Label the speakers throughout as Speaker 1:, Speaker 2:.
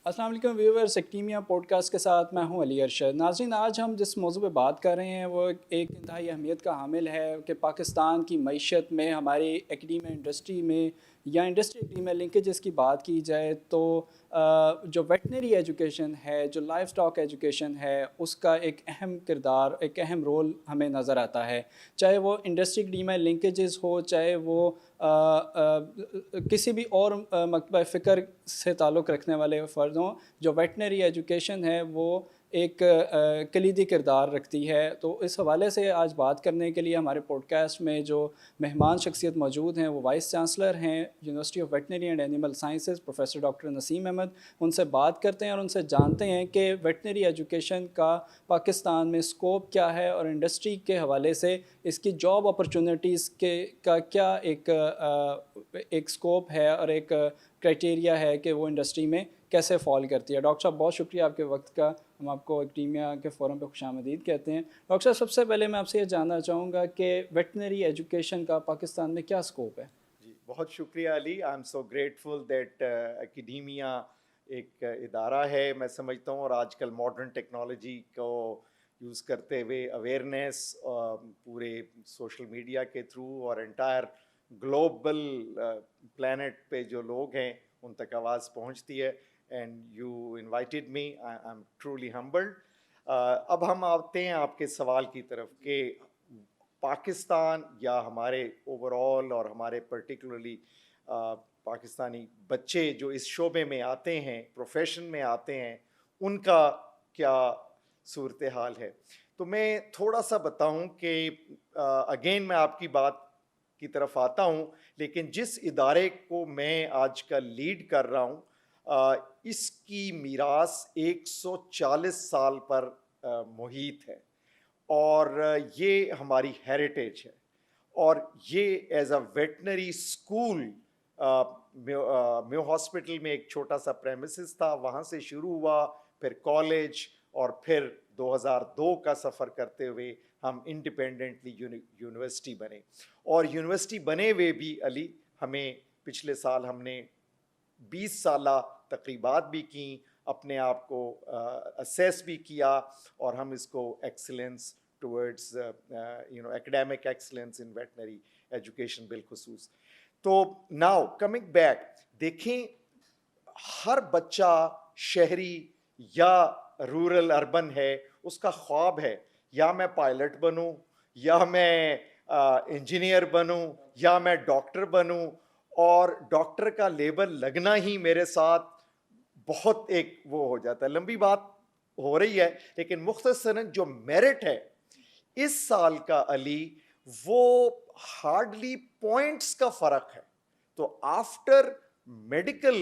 Speaker 1: السلام علیکم viewers, ایکٹیمیا pod cost کے ساتھ میں ہوں علی ارشد۔ ناظرین، آج ہم جس موضوع پہ بات کر رہے ہیں وہ ایک انتہائی اہمیت کا حامل ہے کہ پاکستان کی معیشت میں، ہماری ایکڈیمیا انڈسٹری میں یا انڈسٹری ایکڈیمیا لنکیجز کی بات کی جائے تو جو ویٹنری ایجوکیشن ہے، جو لائف سٹاک ایجوکیشن ہے، اس کا ایک اہم کردار، ایک اہم رول ہمیں نظر آتا ہے۔ چاہے وہ انڈسٹری ایکڈیمیا لنکیجز ہو، چاہے وہ کسی بھی اور مکتبہ فکر سے تعلق رکھنے والے فرد ہوں، جو ویٹنری ایجوکیشن ہے وہ ایک کلیدی کردار رکھتی ہے۔ تو اس حوالے سے آج بات کرنے کے لیے ہمارے پوڈ کاسٹ میں جو مہمان شخصیت موجود ہیں وہ وائس چانسلر ہیں university of veterinary and animal sciences, professor doctor Naseem Ahmed. ان سے بات کرتے ہیں اور ان سے جانتے ہیں کہ ویٹنری ایجوکیشن کا پاکستان میں اسکوپ کیا ہے اور انڈسٹری کے حوالے سے اس کی جاب اپرچونیٹیز کا کیا ایک اسکوپ ہے اور ایک کرائٹیریا ہے کہ وہ انڈسٹری میں کیسے فال کرتی ہے۔ ڈاکٹر صاحب، بہت شکریہ آپ کے وقت کا۔ ہم آپ کو ایکڈیمیا کے فورم پہ خوش آمدید کہتے ہیں۔ ڈاکٹر صاحب، سب سے پہلے میں آپ سے یہ جاننا چاہوں گا کہ ویٹنری ایجوکیشن کا پاکستان میں کیا اسکوپ ہے؟
Speaker 2: جی، بہت شکریہ Ali. I am so grateful that academia ایک ادارہ ہے، میں سمجھتا ہوں، اور آج کل ماڈرن ٹیکنالوجی کو یوز کرتے ہوئے اویئرنیس پورے سوشل میڈیا کے تھرو اور انٹائر گلوبل پلانٹ پہ جو لوگ ہیں ان تک آواز پہنچتی ہے، and you invited me, I am truly humbled. اب ہم آتے ہیں آپ کے سوال کی طرف کہ پاکستان یا ہمارے اوور آل اور ہمارے پرٹیکولرلی پاکستانی بچے جو اس شعبے میں آتے ہیں، پروفیشن میں آتے ہیں، ان کا کیا صورتحال ہے۔ تو میں تھوڑا سا بتاؤں کہ اگین میں آپ کی بات کی طرف آتا ہوں، لیکن جس ادارے کو میں آج کل لیڈ کر رہا ہوں اس کی میراث 140 سال پر محیط ہے، اور یہ ہماری ہیریٹیج ہے، اور یہ as a veterinary school mu hospital میں ایک چھوٹا سا پریمیسز تھا، وہاں سے شروع ہوا، پھر کالج، اور پھر 2002 کا سفر کرتے ہوئے ہم انڈیپینڈنٹلی یونیورسٹی بنے۔ اور یونیورسٹی بنے ہوئے بھی علی، ہمیں پچھلے سال ہم نے 20 سالہ تقریبات بھی کیں، اپنے آپ کو اسیس بھی کیا، اور ہم اس کو ایکسلنس ٹورڈز ایکڈیمک ایکسلنس ان ویٹنری ایجوکیشن بالخصوص۔ تو ناؤ کمنگ بیک، دیکھیں ہر بچہ شہری یا رورل اربن ہے، اس کا خواب ہے یا میں پائلٹ بنوں، یا میں انجینئر بنوں، یا میں ڈاکٹر بنوں، اور ڈاکٹر کا لیبل لگنا ہی میرے ساتھ بہت ایک وہ ہو جاتا ہے۔ لمبی بات ہو رہی ہے لیکن مختصراً جو میرٹ ہے اس سال کا علی، وہ ہارڈلی پوائنٹس کا فرق ہے۔ تو آفٹر میڈیکل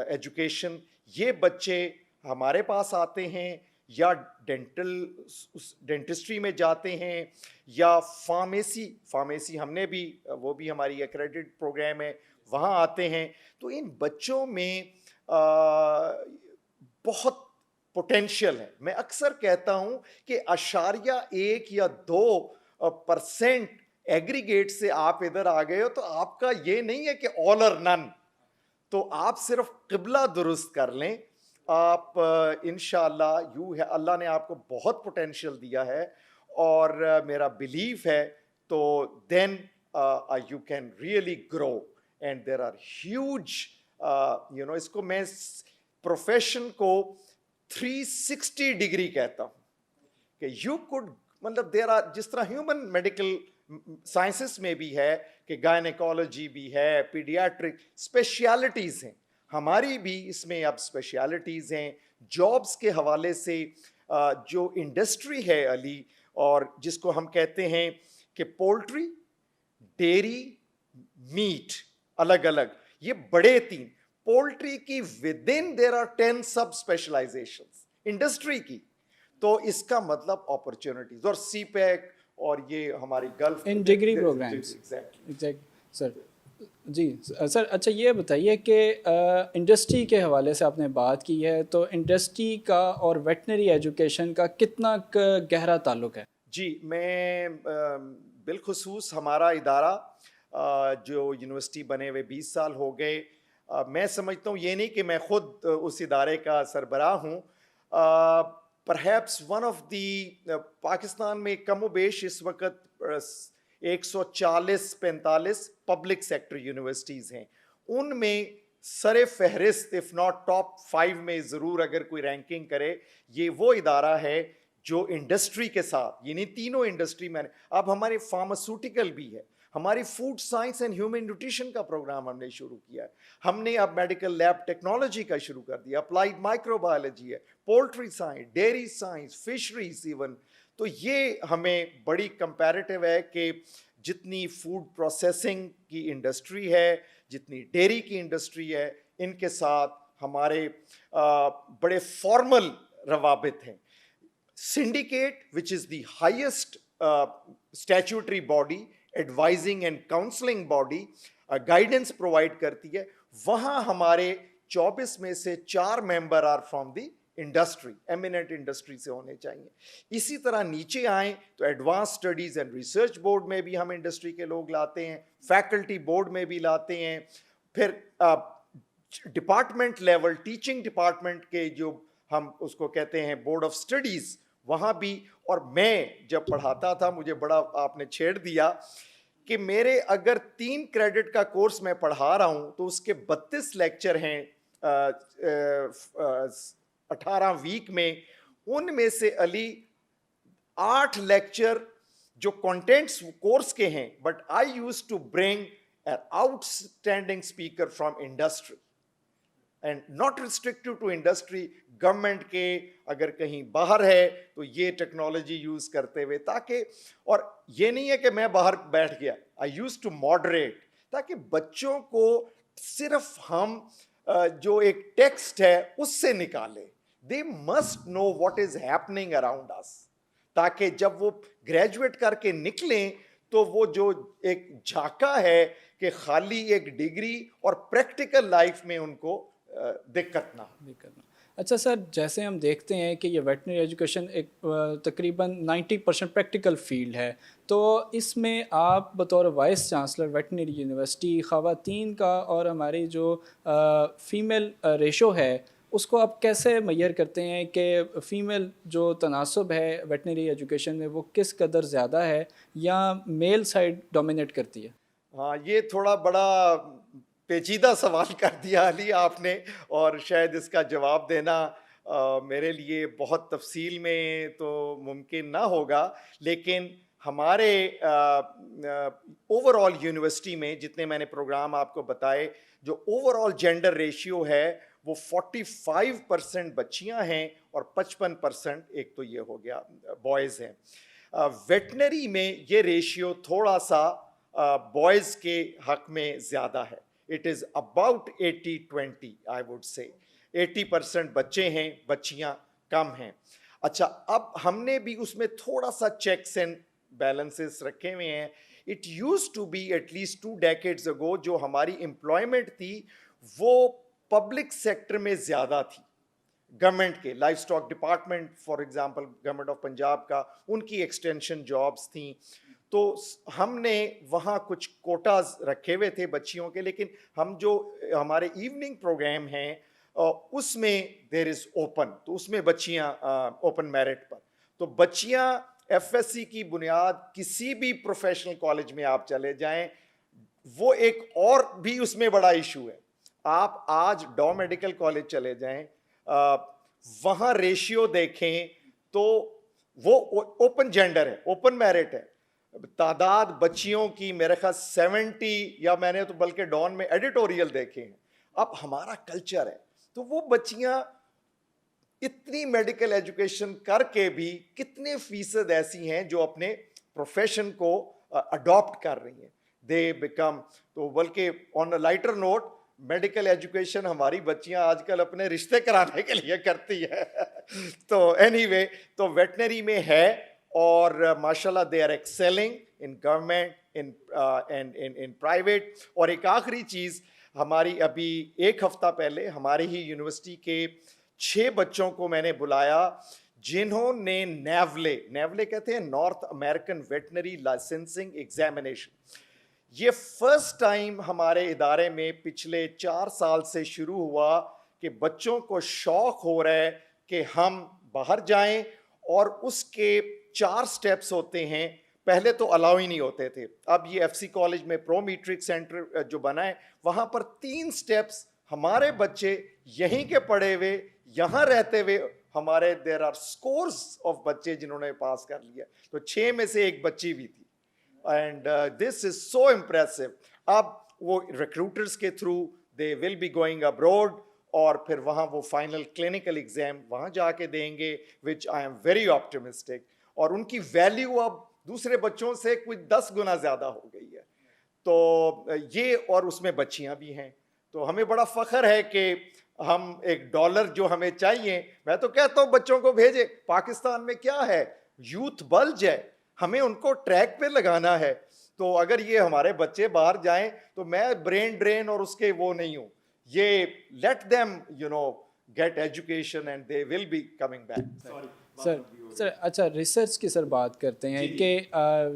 Speaker 2: ایجوکیشن یہ بچے ہمارے پاس آتے ہیں، یا ڈینٹسٹری میں جاتے ہیں، یا فارمیسی ہم نے بھی، وہ بھی ہماری ایکریڈٹ پروگرام ہے، وہاں آتے ہیں۔ تو ان بچوں میں بہت پوٹینشیل ہے۔ میں اکثر کہتا ہوں کہ 1.1 یا 2% ایگریگیٹ سے آپ ادھر آ گئے ہو، تو آپ کا یہ نہیں ہے کہ آل اور نن، تو آپ صرف قبلہ درست کر لیں، آپ انشاءاللہ اللہ نے آپ کو بہت پوٹینشیل دیا ہے، اور میرا بلیف ہے تو then you can really grow, and there are huge اس کو میں پروفیشن کو 360 ڈگری کہتا ہوں کہ یو کوڈ، مطلب دیر آر، جس طرح ہیومن میڈیکل سائنسز میں بھی ہے کہ گائنیکالوجی بھی ہے، پیڈیاٹرک اسپیشلٹیز ہیں، ہماری بھی اس میں اب اسپیشلٹیز ہیں۔ جابس کے حوالے سے جو انڈسٹری ہے علی، اور جس کو ہم کہتے ہیں کہ پولٹری، ڈیری، میٹ، الگ الگ یہ بڑے تین، پولٹری کی with in there are 10 sub specializations industry کی، تو اس کا مطلب اپرچونٹیز، اور سی پیک اور یہ ہماری گلف
Speaker 1: ان ڈگری پروگرامس، سر۔ جی سر، اچھا یہ بتائیے کہ انڈسٹری کے حوالے سے آپ نے بات کی ہے، تو انڈسٹری کا اور ویٹنری ایجوکیشن کا کتنا گہرا تعلق ہے؟
Speaker 2: جی، میں بالخصوص ہمارا ادارہ جو یونیورسٹی بنے ہوئے 20 سال ہو گئے، میں سمجھتا ہوں یہ نہیں کہ میں خود اس ادارے کا سربراہ ہوں. Perhaps one of the Pakistan میں کم و بیش اس وقت 140-45 پبلک سیکٹر یونیورسٹیز ہیں. ان میں سر فہرست اف ناٹ ٹاپ 5 میں ضرور اگر کوئی رینکنگ کرے, یہ وہ ادارہ ہے جو انڈسٹری کے ساتھ, یعنی تینوں انڈسٹری میں. اب ہمارے فارماسوٹیکل بھی ہے, ہماری food science and human nutrition کا پروگرام ہم نے شروع کیا ہے, ہم نے اب میڈیکل لیب ٹیکنالوجی کا شروع کر دیا, اپلائیڈ مائکرو بایولوجی ہے, poultry science, dairy science, fisheries even. تو یہ ہمیں بڑی کمپیریٹیو ہے کہ جتنی فوڈ پروسیسنگ کی انڈسٹری ہے, جتنی ڈیری کی انڈسٹری ہے, ان کے ساتھ ہمارے بڑے فارمل روابط ہیں. Syndicate which is the highest statutory body, advising and counselling body, guidance provide کرتی ہے. وہاں ہمارے 24 میں سے 4 member are from the industry, eminent industry سے ہونے چاہیے. اسی طرح نیچے آئیں تو advance studies and research board میں بھی ہم انڈسٹری کے لوگ لاتے ہیں, فیکلٹی بورڈ میں بھی لاتے ہیں, پھر ڈپارٹمنٹ لیول ٹیچنگ ڈپارٹمنٹ کے جو ہم اس کو کہتے ہیں بورڈ آف اسٹڈیز, وہاں بھی. اور میں جب پڑھاتا تھا مجھے بڑا آپ نے چھیڑ دیا کہ میرے اگر 3 کریڈٹ کا کورس میں پڑھا رہا ہوں تو اس کے 32 لیکچر ہیں 18 ویک میں, ان میں سے علی 8 لیکچر جو کنٹینٹس کورس کے ہیں, but I use to bring an out standing speaker from industry and not restrictive to industry. Government کے اگر کہیں باہر ہے تو یہ ٹیکنالوجی یوز کرتے ہوئے, تاکہ, اور یہ نہیں ہے کہ میں باہر بیٹھ گیا, آئی یوز ٹو ماڈریٹ, تاکہ بچوں کو صرف ہم جو ایک ٹیکسٹ ہے اس سے نکالیں. They must know what is happening around us, تاکہ جب وہ گریجویٹ کر کے نکلیں تو وہ جو ایک جھاکا ہے کہ خالی ایک ڈگری اور پریکٹیکل لائف میں ان کو دقت نہ.
Speaker 1: اچھا سر, جیسے ہم دیکھتے ہیں کہ یہ ویٹنری ایجوکیشن ایک تقریباً 90% پریکٹیکل فیلڈ ہے, تو اس میں آپ بطور وائس چانسلر ویٹنری یونیورسٹی خواتین کا اور ہماری جو فیمیل ریشو ہے اس کو آپ کیسے معیار کرتے ہیں کہ فیمیل جو تناسب ہے ویٹنری ایجوکیشن میں وہ کس قدر زیادہ ہے یا میل سائڈ ڈومینیٹ کرتی ہے؟
Speaker 2: ہاں, یہ تھوڑا بڑا پیچیدہ سوال کر دیا علی آپ نے, اور شاید اس کا جواب دینا میرے لیے بہت تفصیل میں تو ممکن نہ ہوگا, لیکن ہمارے اوور آل یونیورسٹی میں جتنے میں نے پروگرام آپ کو بتائے, جو اوور آل جینڈر ریشیو ہے وہ 45% بچیاں ہیں اور 55% ایک تو یہ ہو گیا بوائز ہیں. ویٹنری میں یہ ریشیو تھوڑا سا بوائز کے حق میں زیادہ ہے. It is about 80-20 I would say. 80% بچے ہیں, بچیاں کم ہیں. اچھا, اب ہم نے بھی اس میں تھوڑا سا چیکس اینڈ بیلنسز رکھے ہوئے ہیں. It used to be at least 2 decades ago جو ہماری امپلائمنٹ تھی وہ پبلک سیکٹر میں زیادہ تھی. گورنمنٹ کے life stock department for example government of Punjab کا, ان کی ایکسٹینشن جابس تھیں, تو ہم نے وہاں کچھ کوٹاز رکھے ہوئے تھے بچیوں کے. لیکن ہم جو ہمارے ایوننگ پروگرام ہیں اس میں دیر از اوپن, تو اس میں بچیاں اوپن میرٹ پر, تو بچیاں ایف ایس سی کی بنیاد کسی بھی پروفیشنل کالج میں آپ چلے جائیں, وہ ایک اور بھی اس میں بڑا ایشو ہے. آپ آج ڈاؤ میڈیکل کالج چلے جائیں, وہاں ریشیو دیکھیں تو وہ اوپن جینڈر ہے, اوپن میرٹ ہے. تعداد بچیوں کی میرے خیال 70, یا میں نے تو بلکہ ڈان میں ایڈیٹوریل دیکھے ہیں. اب ہمارا کلچر ہے, تو وہ بچیاں اتنی میڈیکل ایجوکیشن کر کے بھی کتنے فیصد ایسی ہیں جو اپنے پروفیشن کو اڈاپٹ کر رہی ہیں. دے بیکم, تو بلکہ آن اے لائٹر نوٹ میڈیکل ایجوکیشن ہماری بچیاں آج کل اپنے رشتے کرانے کے لیے کرتی ہے. تو اینی وے, تو ویٹنری میں ہے, اور ماشاءاللہ they are excelling in government in private. اور ایک آخری چیز, ہماری ابھی 1 ہفتہ پہلے ہماری ہی یونیورسٹی کے 6 بچوں کو میں نے بلایا جنہوں نے نیولے کہتے ہیں north American veterinary licensing examination, یہ فرسٹ ٹائم ہمارے ادارے میں پچھلے 4 سال سے شروع ہوا کہ بچوں کو شوق ہو رہا ہے کہ ہم باہر جائیں, اور اس کے 4 سٹیپس ہوتے ہیں. پہلے تو الاؤ ہی نہیں ہوتے تھے. اب یہ ایف سی کالج میں پرو میٹرک سینٹر جو بنا ہے, وہاں پر 3 سٹیپس ہمارے بچے یہیں کے پڑھے ہوئے, یہاں رہتے ہوئے, ہمارے دیر آر اسکورز آف بچے جنہوں نے پاس کر لیا, تو 6 میں سے ایک بچی بھی تھی. And this is so impressive. اب وہ ریکروٹرس کے through they will be going abroad, اور پھر وہاں وہ فائنل کلینکل ایگزام وہاں جا کے دیں گے, وچ آئی ایم ویری آپٹمسٹک. اور ان کی ویلیو اب دوسرے بچوں سے کچھ 10 گنا زیادہ ہو گئی ہے. تو یہ, اور اس میں بچیاں بھی ہیں. تو ہمیں بڑا فخر ہے کہ ہم $1 جو ہمیں چاہیے, میں تو کہتا ہوں بچوں کو بھیجے. پاکستان میں کیا ہے, یوتھ بلج ہے, ہمیں ان کو ٹریک پہ لگانا ہے. تو اگر یہ ہمارے بچے باہر جائیں تو میں برین ڈرین اور اس کے وہ نہیں ہوں. یہ let them get education and they will be coming back.
Speaker 1: Sir اچھا, ریسرچ کی سر بات کرتے ہیں کہ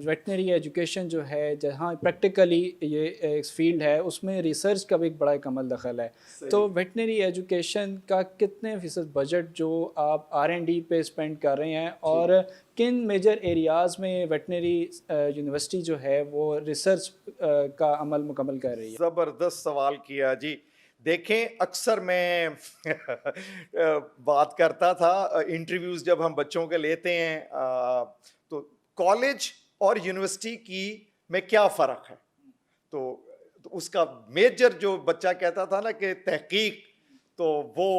Speaker 1: ویٹنری ایجوکیشن جو ہے, جہاں پریکٹیکلی یہ ایک فیلڈ ہے, اس میں ریسرچ کا بھی ایک بڑا ایک عمل دخل ہے. تو ویٹنری ایجوکیشن کا کتنے فیصد بجٹ جو آپ R&D پہ اسپینڈ کر رہے ہیں, اور کن میجر ایریاز میں ویٹنری یونیورسٹی جو ہے وہ ریسرچ کا عمل مکمل کر رہی ہے؟
Speaker 2: زبردست سوال کیا جی. دیکھیں, اکثر میں بات کرتا تھا انٹرویوز جب ہم بچوں کے لیتے ہیں, تو کالج اور یونیورسٹی کی میں کیا فرق ہے, تو اس کا میجر جو بچہ کہتا تھا نا کہ تحقیق, تو وہ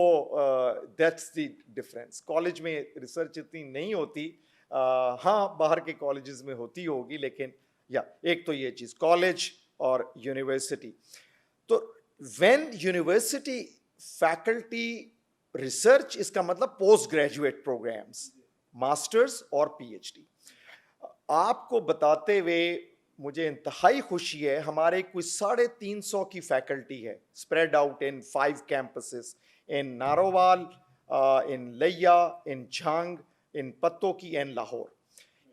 Speaker 2: دیٹس دی ڈفرینس. کالج میں ریسرچ اتنی نہیں ہوتی, ہاں باہر کے کالجز میں ہوتی ہوگی, لیکن ایک تو یہ چیز کالج اور یونیورسٹی. تو وین یونیورسٹی فیکلٹی ریسرچ, اس کا مطلب پوسٹ گریجویٹ پروگرامس, ماسٹرز اور PhD. آپ کو بتاتے ہوئے مجھے انتہائی خوشی ہے, ہمارے کوئی 350 کی فیکلٹی ہے اسپریڈ آؤٹ ان 5 کیمپسز, ان نارووال, ان لیا, ان جھانگ, ان پتوکی اینڈ لاہور.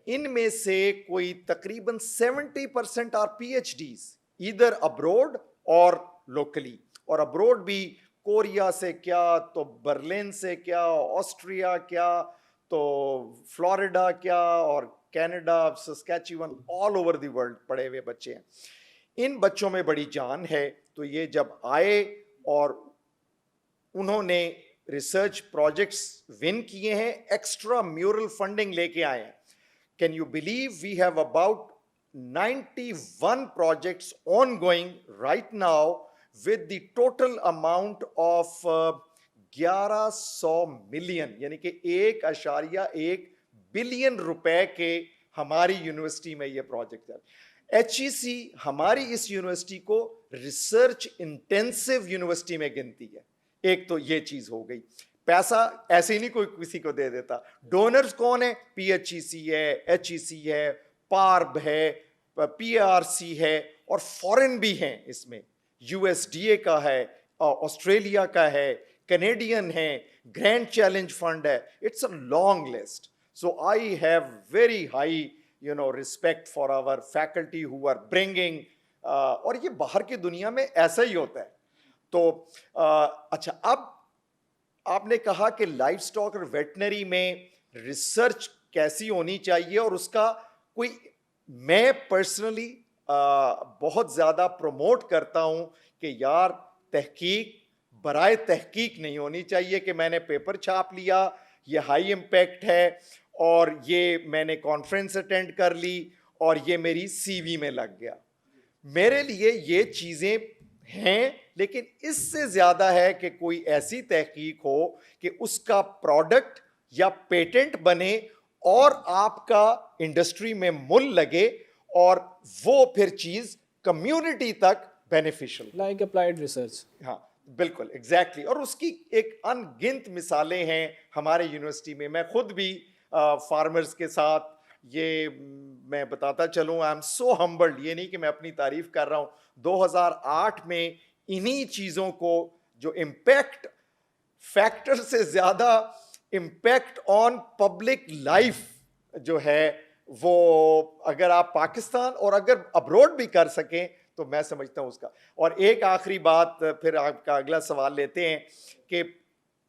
Speaker 2: ان میں سے کوئی تقریباً 70% آر PhDs ادھر ابروڈ اور لوکلی. اور ابروڈ بھی کوریا سے کیا, تو برلن سے کیا, آسٹریا کیا, تو فلوریڈا کیا, اور Canada, Saskatchewan, all over the world پڑھے ہوئے بچے ہیں. ان بچوں میں بڑی جان ہے. تو یہ جب آئے اور انہوں نے ریسرچ پروجیکٹس ون کیے ہیں, ایکسٹرا میورل فنڈنگ لے کے آئے ہیں. Can you believe we have about 91 projects ongoing right now with the total amount of 1100 million, یعنی کہ 1.1 بلین روپے کے ہماری یونیورسٹی میں یہ پروجیکٹ ہے. HEC ہماری اس یونیورسٹی کو ریسرچ انٹینسو یونیورسٹی میں گنتی ہے. ایک تو یہ چیز ہو گئی. پیسہ ایسے ہی نہیں کوئی کسی کو دے دیتا. ڈونرز کون ہے, PHEC ہے, HEC ہے, PARB ہے, PRC ہے, اور فورن بھی ہیں اس میں, USDA کا ہے, آسٹریلیا کا ہے, کینیڈین ہے, گرینڈ چیلنج فنڈ ہے. It's a long list. So I have very high respect for our faculty who are bringing, اور یہ باہر کی دنیا میں ایسا ہی ہوتا ہے. تو اچھا, اب آپ نے کہا کہ لائف اسٹاک اور ویٹنری میں ریسرچ کیسی ہونی چاہیے, اور اس کا کوئی, میں پرسنلی بہت زیادہ پروموٹ کرتا ہوں کہ یار تحقیق برائے تحقیق نہیں ہونی چاہیے کہ میں نے پیپر چھاپ لیا, یہ ہائی امپیکٹ ہے, اور یہ میں نے کانفرنس اٹینڈ کر لی, اور یہ میری CV میں لگ گیا. میرے لیے یہ چیزیں ہیں, لیکن اس سے زیادہ ہے کہ کوئی ایسی تحقیق ہو کہ اس کا پروڈکٹ یا پیٹنٹ بنے اور آپ کا انڈسٹری میں مل لگے, اور وہ پھر چیز کمیونٹی تک بینیفیشل,
Speaker 1: لائک اپلائیڈ ریسرچ.
Speaker 2: ہاں بالکل ایگزیکٹلی. اور اس کی ایک ان گنت مثالیں ہیں ہمارے یونیورسٹی میں. میں خود بھی فارمرز کے ساتھ, یہ میں بتاتا چلوں, آئی ایم سو ہمبلڈ, یہ نہیں کہ میں اپنی تعریف کر رہا ہوں. 2008 میں انہی چیزوں کو, جو امپیکٹ فیکٹر سے زیادہ امپیکٹ آن پبلک لائف جو ہے, وہ اگر آپ پاکستان اور اگر ابروڈ بھی کر سکیں تو میں سمجھتا ہوں اس کا. اور ایک آخری بات پھر آپ کا اگلا سوال لیتے ہیں کہ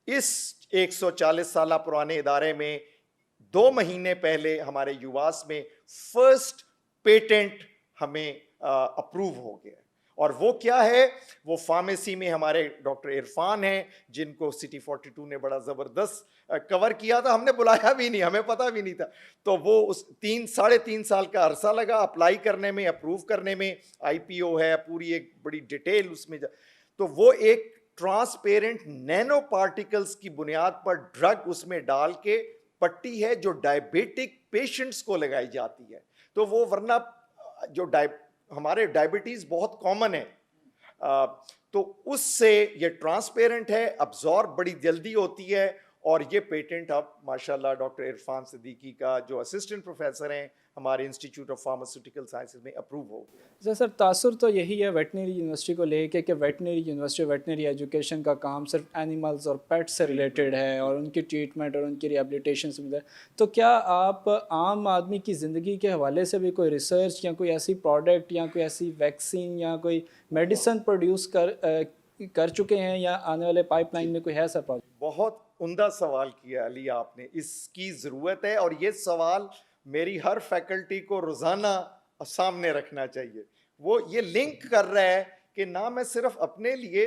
Speaker 2: اس 140 سالہ پرانے ادارے میں 2 مہینے پہلے ہمارے یواس میں فرسٹ پیٹنٹ ہمیں اپروو ہو گیا. اور وہ کیا ہے؟ وہ فارمیسی میں ہمارے ڈاکٹر عرفان ہیں جن کو سٹی 42 نے بڑا زبردست کور کیا تھا. ہم نے بلایا بھی نہیں, ہمیں پتہ بھی نہیں تھا. تو وہ اس 3.5 سال کا عرصہ لگا اپلائی کرنے میں, اپروو کرنے میں. آئی پی او ہے, پوری ایک بڑی ڈیٹیل اس میں. تو وہ ایک ٹرانسپیرنٹ نینو پارٹیکلز کی بنیاد پر ڈرگ اس میں ڈال کے پٹی ہے جو ڈائبیٹک پیشنٹس کو لگائی جاتی ہے. تو وہ ورنہ جو ہمارے ڈائبٹیز بہت کامن ہے, تو اس سے یہ ٹرانسپیرنٹ ہے, ابزارب بڑی جلدی ہوتی ہے. اور یہ پیٹنٹ اب ماشاءاللہ ڈاکٹر عرفان صدیقی کا جو اسسٹنٹ پروفیسر ہیں ہمارے انسٹیٹیوٹ آف فارماسیوٹیکل سائنسز میں اپروو ہو گیا.
Speaker 1: سر تاثر تو یہی ہے ویٹنری یونیورسٹی کو لے کے کہ ویٹنری یونیورسٹی ویٹنری ایجوکیشن کا کام صرف اینیملز اور پیٹس سے ریلیٹڈ ہے اور ان کی ٹریٹمنٹ اور ان کی ریہیبلیٹیشن سے. تو کیا آپ عام آدمی کی زندگی کے حوالے سے بھی کوئی ریسرچ یا کوئی ایسی پروڈکٹ یا کوئی ایسی ویکسین یا کوئی میڈیسن پروڈیوس کر چکے ہیں یا آنے والے پائپ لائن میں کوئی ہے ایسا پروجیکٹ؟
Speaker 2: بہت عمدہ سوال کیا علی آپ نے, اس کی ضرورت ہے. اور یہ سوال میری ہر فیکلٹی کو روزانہ سامنے رکھنا چاہیے. وہ یہ لنک کر رہا ہے کہ نہ میں صرف اپنے لیے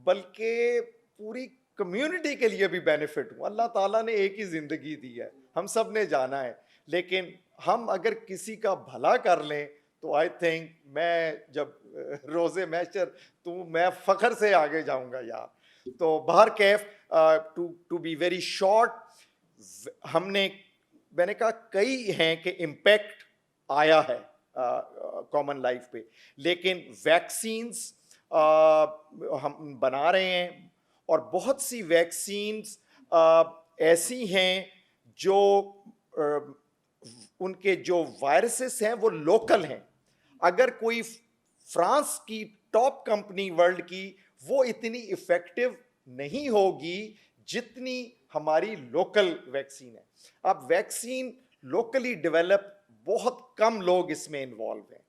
Speaker 2: بلکہ پوری کمیونٹی کے لیے بھی بینیفٹ ہوں. اللہ تعالیٰ نے ایک ہی زندگی دی ہے, ہم سب نے جانا ہے, لیکن ہم اگر کسی کا بھلا کر لیں تو آئی تھنک میں جب روزے محشر میں فخر سے آگے جاؤں گا یار. تو بہر کیف ٹو بی ویری شارٹ, میں نے کہا کئی ہیں کہ امپیکٹ آیا ہے کامن لائف پہ, لیکن ویکسینز ہم بنا رہے ہیں اور بہت سی ویکسینز ایسی ہیں جو ان کے جو وائرسز ہیں وہ لوکل ہیں. اگر کوئی فرانس کی ٹاپ کمپنی ورلڈ کی, وہ اتنی ایفیکٹو نہیں ہوگی جتنی ہماری لوکل ویکسین ہے. اب ویکسین لوکلی ڈیولپ بہت کم لوگ اس میں انوالو ہیں,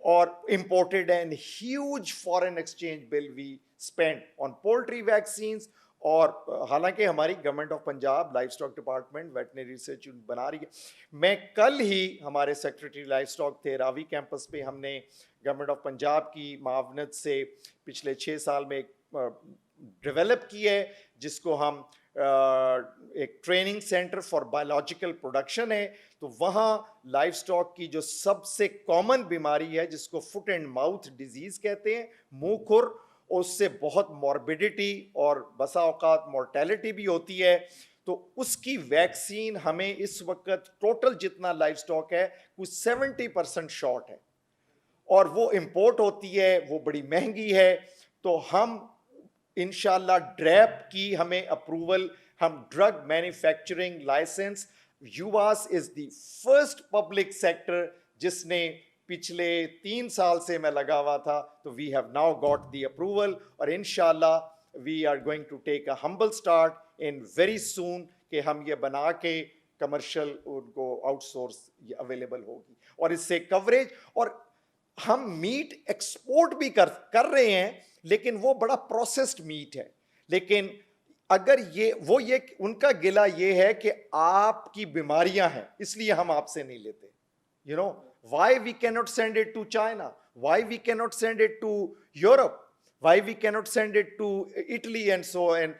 Speaker 2: اور imported and huge foreign exchange bill we spend on poultry vaccines. اور حالانکہ ہماری government of Punjab livestock department veterinary research بنا رہی ہے. میں کل ہی ہمارے سیکرٹری لائف اسٹاک تھے راوی کیمپس پہ, ہم نے گورنمنٹ آف پنجاب کی معاونت سے پچھلے 6 سال میں ڈیولپ کی ہے جس کو ہم ایک training centre for biological production ہے. تو وہاں لائف اسٹاک کی جو سب سے کامن بیماری ہے جس کو فٹ اینڈ ماؤتھ ڈیزیز کہتے ہیں, منہ کھر, اس سے بہت موربیڈیٹی اور بسا اوقات مورٹیلٹی بھی ہوتی ہے. تو اس کی ویکسین ہمیں اس وقت ٹوٹل جتنا لائف اسٹاک ہے کچھ 70% شارٹ ہے, اور وہ امپورٹ ہوتی ہے, وہ بڑی مہنگی ہے. تو ہم انشاءاللہ ڈریپ کی ہمیں اپروول, ہم drug manufacturing license, UVAS is the first public sector جس نے پچھلے 3 سال سے میں لگا ہوا تھا, تو we have now got the approval. اور انشاءاللہ we are going to take a humble start in very soon کہ ہم یہ بنا کے کمرشل ان کو آؤٹ سورس اویلیبل ہوگی. اور اس سے کوریج, اور ہم میٹ ایکسپورٹ بھی کر رہے ہیں, لیکن وہ بڑا پروسیسڈ میٹ ہے. لیکن اگر یہ ان کا گلہ یہ ہے کہ آپ کی بیماریاں ہیں اس لیے ہم آپ سے نہیں لیتے. You know why we can not send it to China, why we can not send it to Europe, why we can not send it to Italy and so and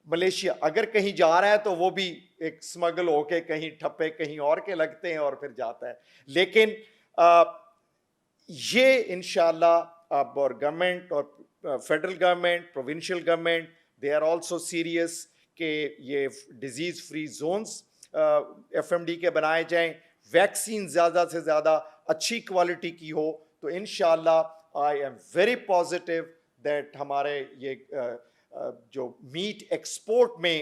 Speaker 2: Malaysia. اگر کہیں جا رہا ہے تو وہ بھی ایک اسمگل ہو کے کہیں ٹھپے کہیں اور کے لگتے ہیں اور پھر جاتا ہے. لیکن یہ انشاءاللہ اب اور گورنمنٹ اور federal government, provincial government, they are also serious کہ یہ disease free zones F M D کے بنائے جائیں, ویکسین زیادہ سے زیادہ اچھی کوالٹی کی ہو. تو انشاءاللہ آئی ایم ویری پازیٹیو دیٹ ہمارے یہ جو میٹ ایکسپورٹ میں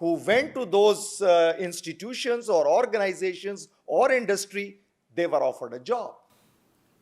Speaker 2: who went to those institutions or organizations or industry, they were offered a job.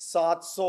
Speaker 2: 700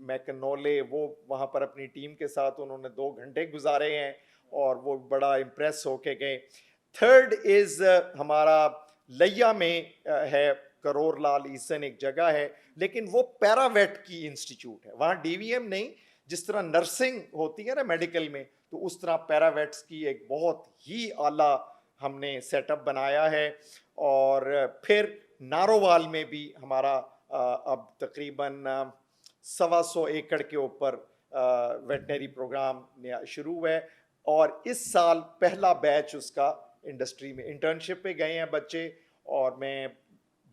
Speaker 2: میکنولے, وہ وہاں پر اپنی ٹیم کے ساتھ انہوں نے 2 گھنٹے گزارے ہیں اور وہ بڑا امپریس ہو کے گئے. تھرڈ از ہمارا لیا میں ہے, کرور لال ایسن ایک جگہ ہے, لیکن وہ پیراویٹ کی انسٹیٹیوٹ ہے, وہاں ڈی وی ایم نہیں, جس طرح نرسنگ ہوتی ہے نا میڈیکل میں, تو اس طرح پیراویٹس کی ایک بہت ہی اعلیٰ ہم نے سیٹ اپ بنایا ہے. اور پھر نارووال میں بھی ہمارا اب تقریباً 125 ایکڑ کے اوپر ویٹنری پروگرام شروع ہوا ہے, اور اس سال پہلا بیچ اس کا انڈسٹری میں انٹرنشپ پہ گئے ہیں بچے, اور میں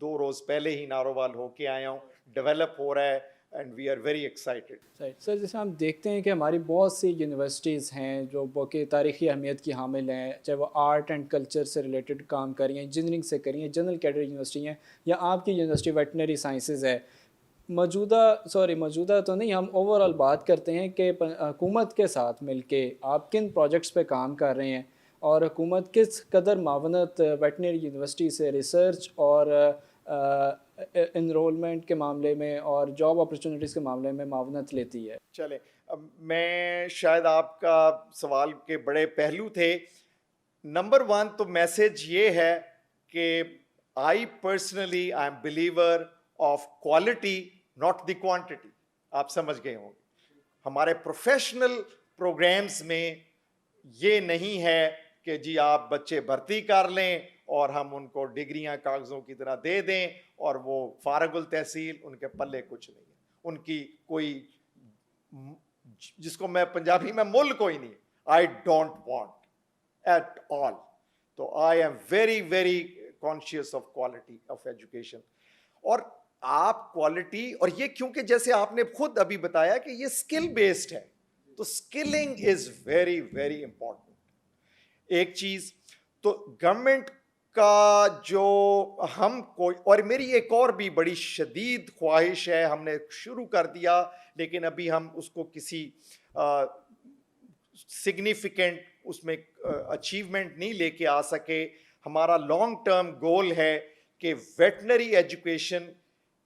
Speaker 2: 2 روز پہلے ہی نارووال ہو کے آیا ہوں. ڈیولپ ہو رہا ہے and we are very excited.
Speaker 1: Sir جیسے ہم دیکھتے ہیں کہ ہماری بہت سی یونیورسٹیز ہیں جو کہ تاریخی اہمیت کی حامل ہیں, چاہے وہ آرٹ اینڈ کلچر سے ریلیٹڈ کام کر رہی ہیں, انجینئرنگ سے کر رہی ہیں, جنرل کیڈر یونیورسٹی ہیں, یا آپ کی یونیورسٹی ویٹنری سائنسز ہے. موجودہ تو نہیں, ہم اوور آل بات کرتے ہیں کہ حکومت کے ساتھ مل کے آپ کن پروجیکٹس پہ کام کر رہے ہیں, اور حکومت کس قدر معاونت ویٹنری یونیورسٹی سے ریسرچ اور انرولمنٹ کے معاملے میں اور جاب اپرچونیٹیز کے معاملے میں معاونت لیتی ہے.
Speaker 2: چلیں, اب میں شاید آپ کا سوال کے بڑے پہلو تھے. نمبر 1 تو میسج یہ ہے کہ I personally I am believer of quality not the quantity. آپ سمجھ گئے ہوں گے, ہمارے پروفیشنل پروگرامز میں یہ نہیں ہے کہ جی آپ بچے بھرتی کر لیں اور ہم ان کو ڈگریاں کاغذوں کی طرح دے دیں اور وہ فارغ التحصیل, ان کے پلے کچھ نہیں ہے, ان کی کوئی, جس کو میں پنجابی میں مل کوئی نہیں, I don't want at all. تو I am very very conscious of quality of education. اور آپ کوالٹی, اور یہ کیونکہ جیسے آپ نے خود ابھی بتایا کہ یہ اسکل بیسڈ ہے, تو skilling is very very important. ایک چیز تو گورنمنٹ کا جو ہم کوئی, اور میری ایک اور بھی بڑی شدید خواہش ہے, ہم نے شروع کر دیا لیکن ابھی ہم اس کو کسی سگنیفیکنٹ اس میں اچیومنٹ نہیں لے کے آ سکے. ہمارا لانگ ٹرم گول ہے کہ ویٹنری ایجوکیشن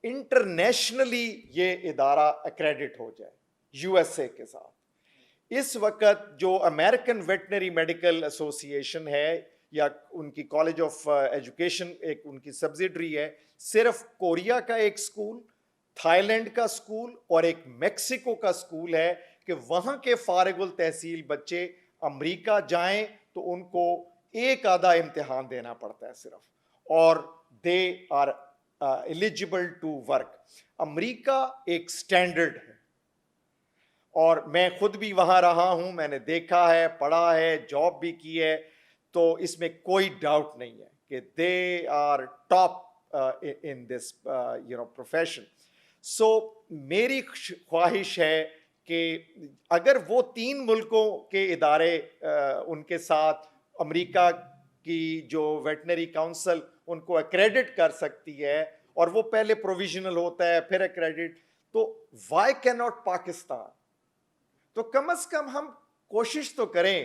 Speaker 2: انٹرنیشنلی یہ ادارہ ایکریڈٹ ہو جائے یو ایس اے کے ساتھ. اس وقت جو امریکن ویٹنری میڈیکل ایسوسی ایشن ہے, یا ان کی کالج آف ایجوکیشن ایک ان کی سبسیڈری ہے, صرف کوریا کا ایک اسکول, تھائی لینڈ کا اسکول اور ایک میکسیکو کا اسکول ہے کہ وہاں کے فارغ التحصیل بچے امریکہ جائیں تو ان کو ایک آدھا امتحان دینا پڑتا ہے صرف, اور they are eligible to work. امریکہ ایک اسٹینڈرڈ ہے, اور میں خود بھی وہاں رہا ہوں, میں نے دیکھا ہے, پڑھا ہے, جاب بھی کی ہے, تو اس میں کوئی ڈاؤٹ نہیں ہے کہ they are top in this profession. So میری خواہش ہے کہ اگر وہ 3 ملکوں کے ادارے ان کے ساتھ امریکہ کی جو ویٹنری کاؤنسل ان کو ایکریڈٹ کر سکتی ہے, اور وہ پہلے پروویژنل ہوتا ہے پھر ایکریڈٹ, تو وائی کی ناٹ پاکستان. تو کم از کم ہم کوشش تو کریں,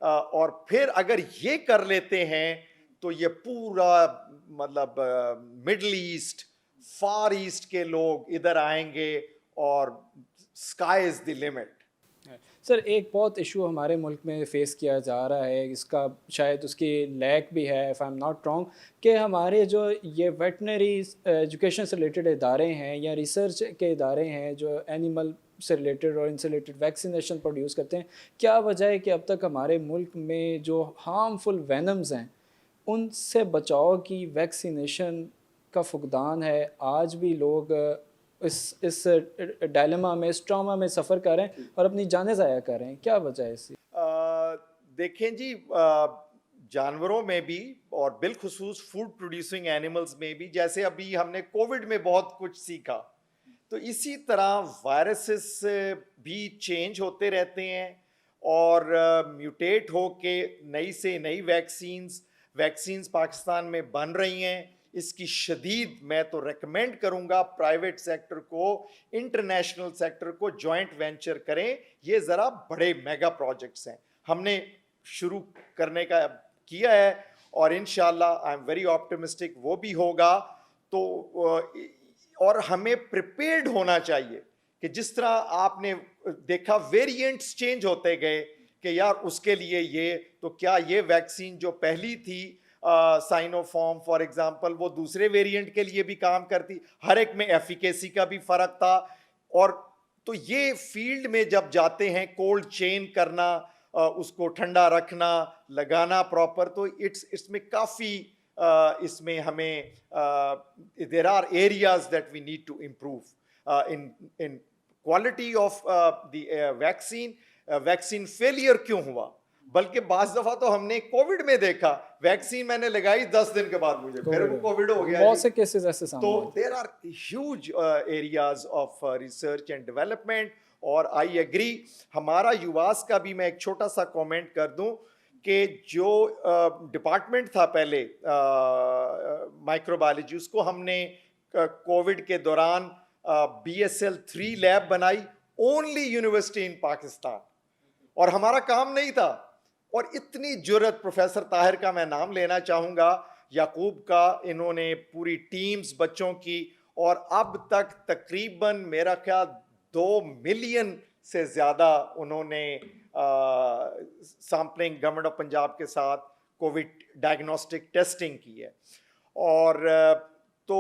Speaker 2: اور پھر اگر یہ کر لیتے ہیں تو یہ پورا مطلب مڈل ایسٹ, فار ایسٹ کے لوگ ادھر آئیں گے, اور اسکائی از دی لمٹ.
Speaker 1: سر ایک بہت ایشو ہمارے ملک میں فیس کیا جا رہا ہے, اس کا شاید اس کی لیک بھی ہے, if I am not wrong, کہ ہمارے جو یہ ویٹنری ایجوکیشن سے ریلیٹڈ ادارے ہیں یا ریسرچ کے ادارے ہیں جو اینیمل سے ریلیٹڈ اور ان سے ریلیٹڈ ویکسینیشن پروڈیوس کرتے ہیں, کیا وجہ ہے کہ اب تک ہمارے ملک میں جو ہارمفل وینمز ہیں ان سے بچاؤ کی ویکسینیشن کا فقدان ہے؟ آج بھی لوگ اس ڈائلما میں, اس ٹراما میں سفر کر رہے ہیں اور اپنی جانیں ضائع کر رہے ہیں. کیا وجہ ہے اس کی؟
Speaker 2: دیکھیں جی, جانوروں میں بھی اور بالخصوص فوڈ پروڈیوسنگ اینیملز میں بھی, جیسے ابھی ہم نے کووڈ میں بہت کچھ سیکھا, تو اسی طرح وائرسز بھی چینج ہوتے رہتے ہیں اور میوٹیٹ ہو کے نئی سے نئی ویکسینز پاکستان میں بن رہی ہیں. اس کی شدید میں تو ریکمینڈ کروں گا پرائیویٹ سیکٹر کو, انٹرنیشنل سیکٹر کو جوائنٹ وینچر کریں. یہ ذرا بڑے میگا پروجیکٹس ہیں, ہم نے شروع کرنے کا کیا ہے, اور انشاءاللہ آئی ایم ویری آپٹمسٹک وہ بھی ہوگا. تو اور ہمیں پریپیئرڈ ہونا چاہیے کہ جس طرح آپ نے دیکھا ویریئنٹس چینج ہوتے گئے کہ یار اس کے لیے یہ تو کیا یہ ویکسین جو پہلی تھی سائنو فارم فار ایگزامپل وہ دوسرے ویریئنٹ کے لیے بھی کام کرتی, ہر ایک میں ایفیکیسی کا بھی فرق تھا. اور تو یہ فیلڈ میں جب جاتے ہیں کولڈ چین کرنا, اس کو ٹھنڈا رکھنا, لگانا پراپر, تو اس میں کافی اس میں ہمیں there are areas that we need to improve in quality of the vaccine. Vaccine failure کیوں ہوا؟ بلکہ بعض دفعہ تو ہم نے کووڈ میں دیکھا ویکسین میں نے لگائی 10 دن کے بعد مجھے پھر وہ کووڈ ہو گیا.
Speaker 1: بہت سے کیسز ایسے سامنے
Speaker 2: تو there are huge areas of research and development. اور آئی ایگری, ہمارا یواس کا بھی میں ایک چھوٹا سا کومنٹ کر دوں کہ جو ڈپارٹمنٹ تھا پہلے مائکرو بایولوجی, اس کو ہم نے کووڈ کے دوران BSL-3 لیب بنائی, اونلی یونیورسٹی ان پاکستان, اور ہمارا کام نہیں تھا. اور اتنی جرت پروفیسر طاہر کا میں نام لینا چاہوں گا, یعقوب کا, انہوں نے پوری ٹیمز بچوں کی, اور اب تک تقریباً میرا خیال 2 ملین سے زیادہ انہوں نے سیمپلنگ گورنمنٹ آف پنجاب کے ساتھ کووڈ ڈائگنوسٹک ٹیسٹنگ کی ہے. اور تو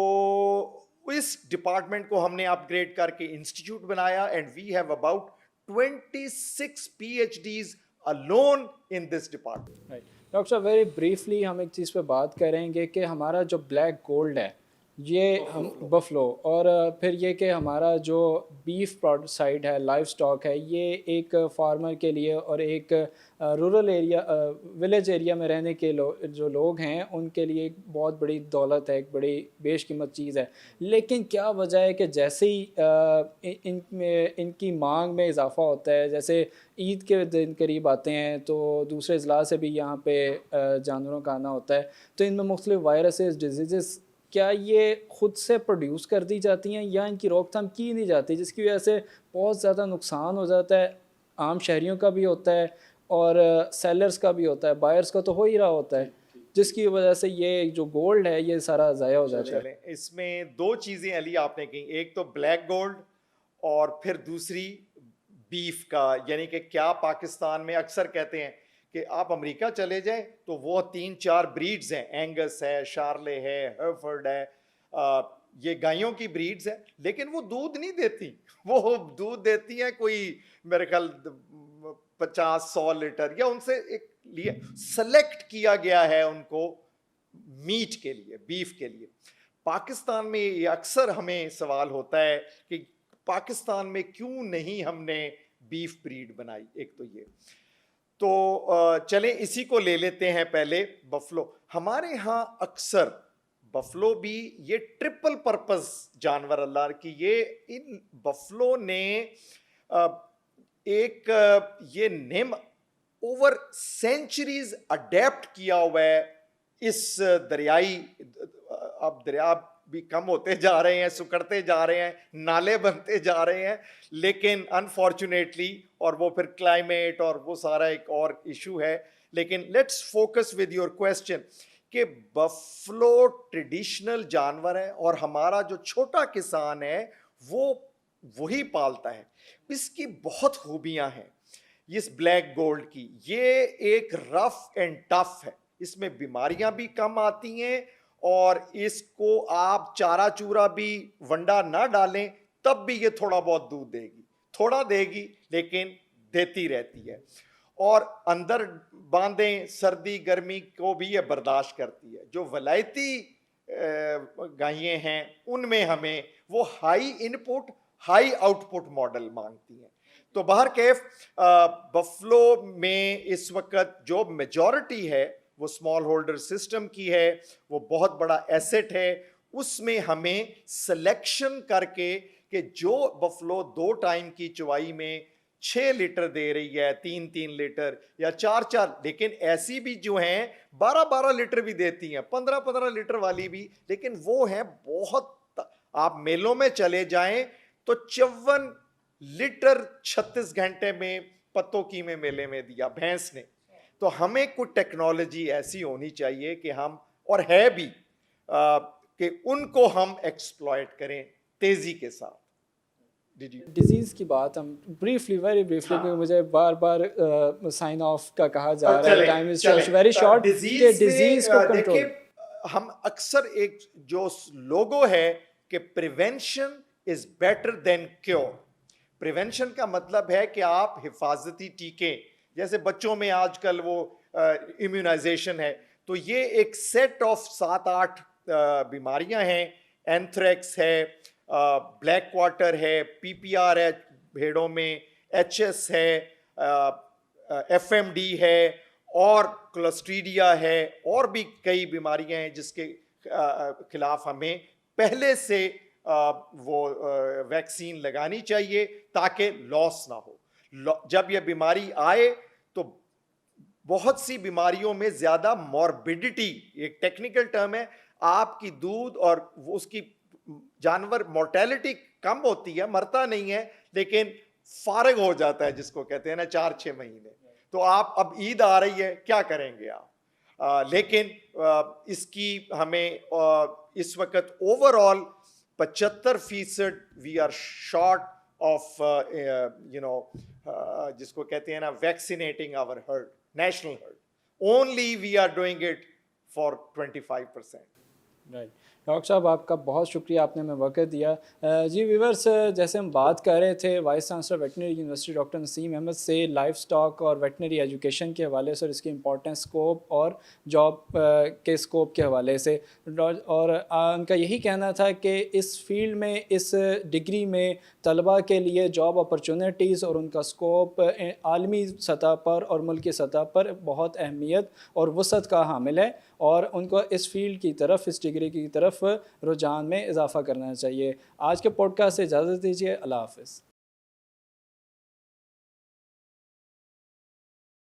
Speaker 2: اس ڈپارٹمنٹ کو ہم نے اپ گریڈ کر کے انسٹیٹیوٹ بنایا, and we have about 26 PhDs alone in this department.
Speaker 1: Doctor صاحب ویری بریفلی ہم ایک چیز پہ بات کریں گے کہ ہمارا جو بلیک گولڈ ہے یہ ہم بفلو, اور پھر یہ کہ ہمارا جو بیف سائڈ ہے, لائف سٹاک ہے, یہ ایک فارمر کے لیے اور ایک رورل ایریا ولیج ایریا میں رہنے کے جو لوگ ہیں ان کے لیے ایک بہت بڑی دولت ہے, ایک بڑی بیش قیمت چیز ہے. لیکن کیا وجہ ہے کہ جیسے ہی ان کی مانگ میں اضافہ ہوتا ہے, جیسے عید کے دن قریب آتے ہیں تو دوسرے اضلاع سے بھی یہاں پہ جانوروں کا آنا ہوتا ہے, تو ان میں مختلف وائرسز, ڈیزیزز, کیا یہ خود سے پروڈیوس کر دی جاتی ہیں یا ان کی روک تھام کی نہیں جاتی, جس کی وجہ سے بہت زیادہ نقصان ہو جاتا ہے, عام شہریوں کا بھی ہوتا ہے اور سیلرز کا بھی ہوتا ہے, بائرز کا تو ہو ہی رہا ہوتا ہے, جس کی وجہ سے یہ جو گولڈ ہے یہ سارا ضائع ہو جاتا ہے.
Speaker 2: اس میں 2 چیزیں علی آپ نے کہیں, ایک تو بلیک گولڈ اور پھر دوسری بیف کا. یعنی کہ کیا پاکستان میں اکثر کہتے ہیں کہ آپ امریکہ چلے جائیں تو وہ 3-4 بریڈز ہیں, اینگس ہے, شارلے ہے, ہیرفرڈ ہے, یہ گائیوں کی بریڈز ہیں, لیکن وہ دودھ نہیں دیتی. وہ دودھ دیتی ہیں کوئی میرے خیال 50-100 لیٹر, یا ان سے ایک لیے سلیکٹ کیا گیا ہے ان کو میٹ کے لیے, بیف کے لیے. پاکستان میں یہ اکثر ہمیں سوال ہوتا ہے کہ پاکستان میں کیوں نہیں ہم نے بیف بریڈ بنائی. ایک تو یہ, تو چلیں اسی کو لے لیتے ہیں پہلے. بفلو ہمارے ہاں اکثر بفلو بھی یہ ٹرپل پرپز جانور اللہ کی, یہ ان بفلو نے ایک یہ نیم اوور سینچریز اڈیپٹ کیا ہوا ہے اس دریائی. اب دریا بھی کم ہوتے جا رہے ہیں, سکڑتے جا رہے ہیں, نالے بنتے جا رہے ہیں, لیکن انفارچونیٹلی, اور وہ پھر کلائمیٹ اور وہ سارا ایک اور ایشو ہے. لیکن let's focus with your question کہ بفلو ٹریڈیشنل جانور ہے اور ہمارا جو چھوٹا کسان ہے وہ وہی پالتا ہے. اس کی بہت خوبیاں ہیں اس بلیک گولڈ کی. یہ ایک رف اینڈ ٹف ہے, اس میں بیماریاں بھی کم آتی ہیں, اور اس کو آپ چارہ چورا بھی ونڈا نہ ڈالیں تب بھی یہ تھوڑا بہت دودھ دے گی, تھوڑا دے گی لیکن دیتی رہتی ہے. اور اندر باندھیں سردی گرمی کو بھی یہ برداشت کرتی ہے. جو ولایتی گائیں ہیں ان میں ہمیں وہ high in put high out put model مانگتی ہیں. تو بہرکیف بفلو میں اس وقت جو میجورٹی ہے وہ اسمال ہولڈر سسٹم کی ہے, وہ بہت بڑا ایسٹ ہے. اس میں ہمیں سلیکشن کر کے کہ جو بفلو 2 ٹائم کی چوائی میں 6 لیٹر دے رہی ہے, 3 لیٹر یا 4, لیکن ایسی بھی جو ہیں 12 لیٹر بھی دیتی ہیں, 15 لیٹر والی بھی, لیکن وہ ہیں بہت. آپ میلوں میں چلے جائیں تو 54 لیٹر 36 گھنٹے میں پتوں کی میں میلے میں دیا بھینس نے. تو ہمیں کوئی ٹیکنالوجی ایسی ہونی چاہیے کہ ہم, اور ہے بھی, کہ ان کو ہم ایکسپلائٹ کریں تیزی کے ساتھ. Did you?
Speaker 1: ڈیزیز کی بات ہم بریفلی ویری بریفلی کیونکہ مجھے بار بار سائن آف کا کہا جا رہا ہے, ٹائم از ویری شارٹ, کہ ڈیزیز کو کنٹرول.
Speaker 2: ہم اکثر ایک جو لوگو ہے کہ prevention is better than cure. Prevention کا مطلب ہے کہ آپ حفاظتی ٹیکے, جیسے بچوں میں آج کل وہ امیونائزیشن ہے, تو یہ ایک سیٹ آف 7-8 بیماریاں ہیں. اینتھریکس ہے, بلیک کوارٹر ہے, پی پی آر ہے بھیڑوں میں, ایچ ایس ہے, ایف ایم ڈی ہے, اور کلسٹریڈیا ہے, اور بھی کئی بیماریاں ہیں جس کے خلاف ہمیں پہلے سے وہ ویکسین لگانی چاہیے تاکہ لاس نہ ہو. جب یہ بیماری آئے تو بہت سی بیماریوں میں زیادہ موربیڈیٹی, ایک ٹیکنیکل ٹرم ہے, آپ کی دودھ اور اس کی جانور مورٹیلٹی کم ہوتی ہے, مرتا نہیں ہے لیکن فارغ ہو جاتا ہے, جس کو کہتے ہیں نا 4-6 مہینے. تو آپ اب عید آ رہی ہے, کیا کریں گے آپ؟ لیکن اس کی ہمیں اس وقت overall 75% we are short of جس کو کہتے ہیں نا vaccinating our herd, national herd. Only we are doing it for 25%.
Speaker 1: Right. Doctor صاحب آپ کا بہت شکریہ, آپ نے ہمیں وقت دیا. جی ویورس, جیسے ہم بات کر رہے تھے vice chancellor veterinary university doctor Naseem Ahmed سے لائف سٹاک اور ویٹنری ایجوکیشن کے حوالے سے, اور اس کی امپورٹنس اسکوپ اور جاب کے اسکوپ کے حوالے سے, اور ان کا یہی کہنا تھا کہ اس فیلڈ میں, اس ڈگری میں طلباء کے لیے جاب اپرچونیٹیز اور ان کا اسکوپ عالمی سطح پر اور ملکی سطح پر بہت اہمیت اور وسعت کا حامل ہے, اور ان کو اس فیلڈ کی طرف, اس ڈگری کی طرف رجحان میں اضافہ کرنا چاہیے. آج کے پوڈ کاسٹ سے اجازت دیجیے. اللہ حافظ.